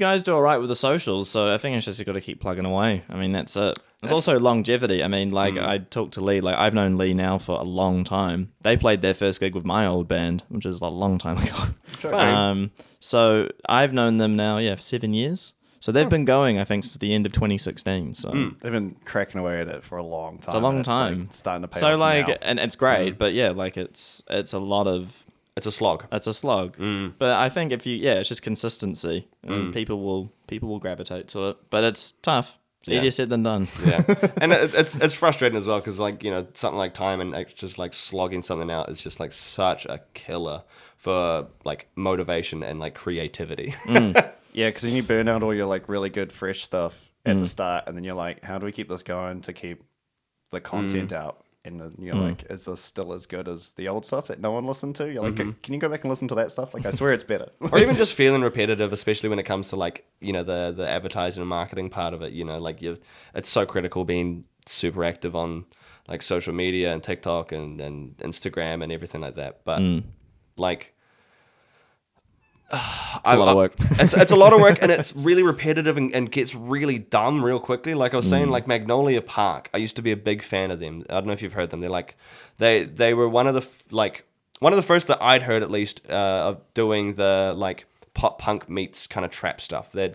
guys do all right with the socials, so I think it's just got to keep plugging away. I mean, that's it. There's also longevity. I mean, like, I talked to Lee. Like, I've known Lee now for a long time. They played their first gig with my old band, which is a long time ago. So I've known them now, for 7 years. So they've been going, I think, since the end of 2016. So they've been cracking away at it for a long time. It's a long time. Like, starting to pay so off like, now. and it's great, but yeah, like it's a lot of. It's a slog. It's a slog. But I think if you, it's just consistency, and people will gravitate to it. But it's tough. It's easier said than done. Yeah, and it's frustrating as well because, like, you know, something like time and just like slogging something out is just like such a killer for like motivation and like creativity. Yeah, because then you burn out all your like really good fresh stuff at the start, and then you're like, how do we keep this going to keep the content out? And then you're like, is this still as good as the old stuff that no one listened to? You're like, can you go back and listen to that stuff? Like, I swear it's better. Or even just feeling repetitive, especially when it comes to, like, you know, the advertising and marketing part of it. You know, like, it's so critical being super active on like social media and TikTok and Instagram and everything like that. But like, It's a lot of work. It's a lot of work, and it's really repetitive and gets really dumb real quickly. Like I was saying, like Magnolia Park, I used to be a big fan of them. I don't know if you've heard them. They're like, they were one of the first that I'd heard, at least, of doing the like pop punk meets kind of trap stuff. They'd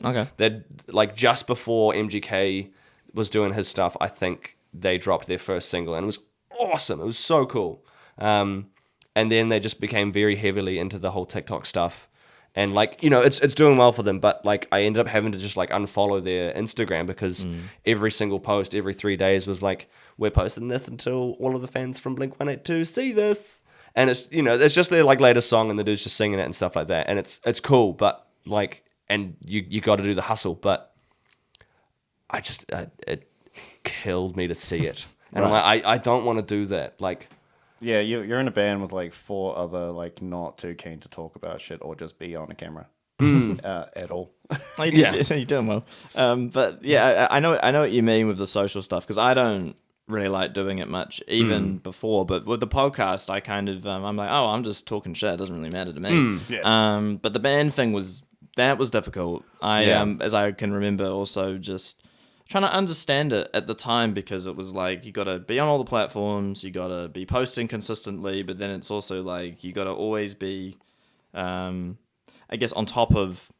like, just before MGK was doing his stuff, I think they dropped their first single, and it was awesome. It was so cool. And then they just became very heavily into the whole TikTok stuff. And like, you know, it's doing well for them, but like I ended up having to just like unfollow their Instagram because every single post every 3 days was like, we're posting this until all of the fans from Blink-182 see this. And it's, you know, it's just their like latest song and the dude's just singing it and stuff like that. And it's cool, but like, and you got to do the hustle, but it killed me to see it. And I'm like, I don't want to do that. Like, Yeah, you're in a band with like 4 other like not too keen to talk about shit or just be on a camera at all. You're doing well. But yeah, I know what you mean with the social stuff, because I don't really like doing it much even before. But with the podcast, I kind of I'm like, oh, I'm just talking shit. It doesn't really matter to me. But the band thing was difficult. As I can remember, also just trying to understand it at the time, because it was like you got to be on all the platforms, you got to be posting consistently, but then it's also like you got to always be, I guess, on top of.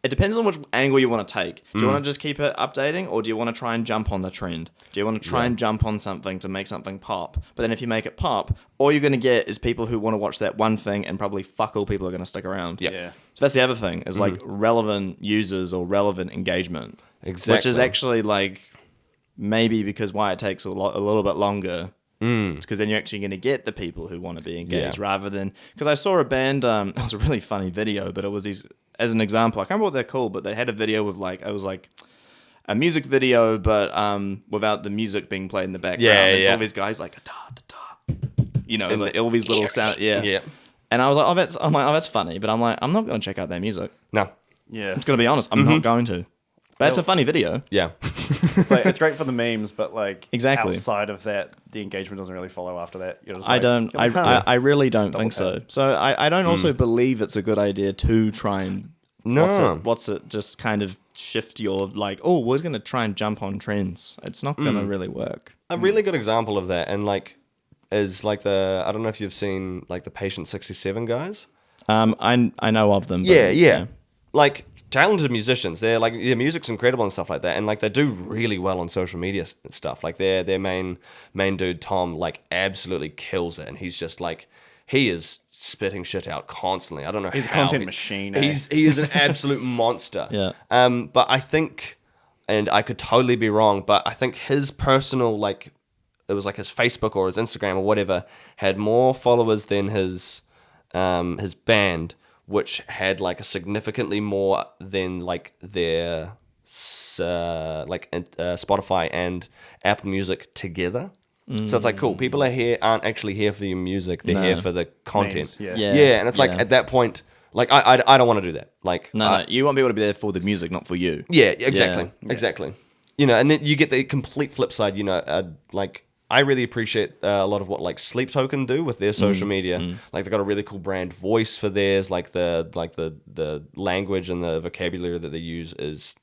It depends on which angle you want to take. Do you want to just keep it updating, or do you want to try and jump on the trend? Do you want to try and jump on something to make something pop? But then if you make it pop, all you're going to get is people who want to watch that one thing, and probably fuck all people are going to stick around. Yeah. So that's the other thing, is like relevant users or relevant engagement. Exactly. Which is actually like maybe because why it takes a little bit longer. It's because then you're actually going to get the people who want to be engaged, rather than, because I saw a band. It was a really funny video, but it was these, as an example, I can't remember what they're called, but they had a video with like, it was like a music video, but without the music being played in the background. It's all these guys like da da da, you know, it's like all these little sound, And I was like, that's funny, but I'm like, I'm not going to check out their music. no. Yeah. I'm going to be honest, I'm not going to. But it's a funny video. Yeah. It's like, it's great for the memes, but like Exactly. outside of that, the engagement doesn't really follow after that. You're just I like, don't. you're like, I really don't think so. So I don't also believe it's a good idea to try and what's it just kind of shift your like, oh, we're gonna try and jump on trends. It's not gonna really work. A really good example of that, and like, is like I don't know if you've seen like the Patient 67 guys. I know of them. But, Yeah. Like, talented musicians. They're like, their music's incredible and stuff like that, and like they do really well on social media and stuff. Like their main dude Tom like absolutely kills it, and he's just like, he is spitting shit out constantly. I don't know. He's a how content machine. He is an absolute monster. Yeah. But I think, and I could totally be wrong, but I think his personal, like, it was like his Facebook or his Instagram or whatever, had more followers than his band, which had like a significantly more than like their Spotify and Apple Music together. So it's like, cool, people aren't actually here for your music, they're here for the content. Memes, Yeah, and it's like, at that point, like, I don't want to do that. Like, No, you want people to be there for the music, not for you. Yeah, exactly. You know, and then you get the complete flip side, you know, like, I really appreciate a lot of what like Sleep Token do with their social media. Like they got a really cool brand voice for theirs. Like the language and the vocabulary that they use is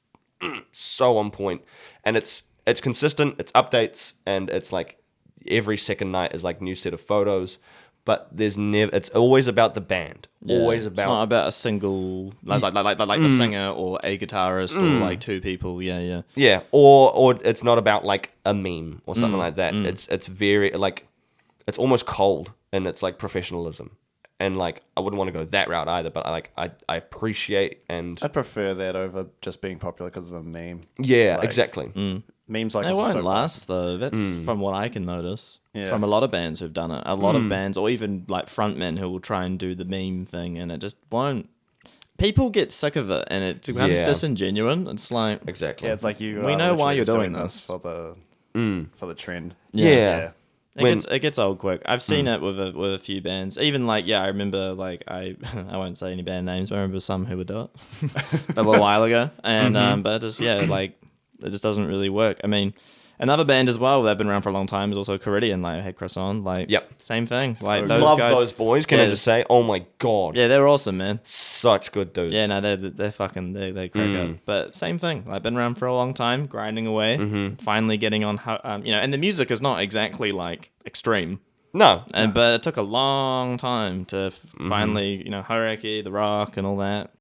so on point, and it's consistent. It's updates, and it's like every second night is like new set of photos. But there's never. It's always about the band. Yeah. Always It's not about. about a single like the singer or a guitarist or like two people. Yeah. Yeah, or it's not about like a meme or something like that. It's very like it's almost cold and it's like professionalism. And like I wouldn't want to go that route either, but I appreciate and I'd prefer that over just being popular because of a meme. yeah, Like, exactly. Memes like They this are won't so fun. last though. That's from what I can notice. Yeah. From a lot of bands who've done it. A lot of bands, or even like frontmen who will try and do the meme thing, and it just won't. People get sick of it, and it becomes Yeah. disingenuous. It's like, Exactly. Yeah, it's like you. We are know why literally you're just doing this. for the trend. yeah. it gets old quick. I've seen it with a few bands. Even like, yeah, I remember like I won't say any band names, but I remember some who would do it a little while ago, and but just like it just doesn't really work. I mean. Another band as well, they've been around for a long time, is also Korean, like Hey Chris on, like Yep. same thing. Like those Love guys, those boys. Can I Yeah. just say, oh my god, Yeah, they're awesome, man. such good dudes. Yeah, no, they're fucking they crack up. But same thing. Like been around for a long time, grinding away, finally getting on. And the music is not exactly like extreme. No, But it took a long time to finally, Hierarchy, The Rock, and all that.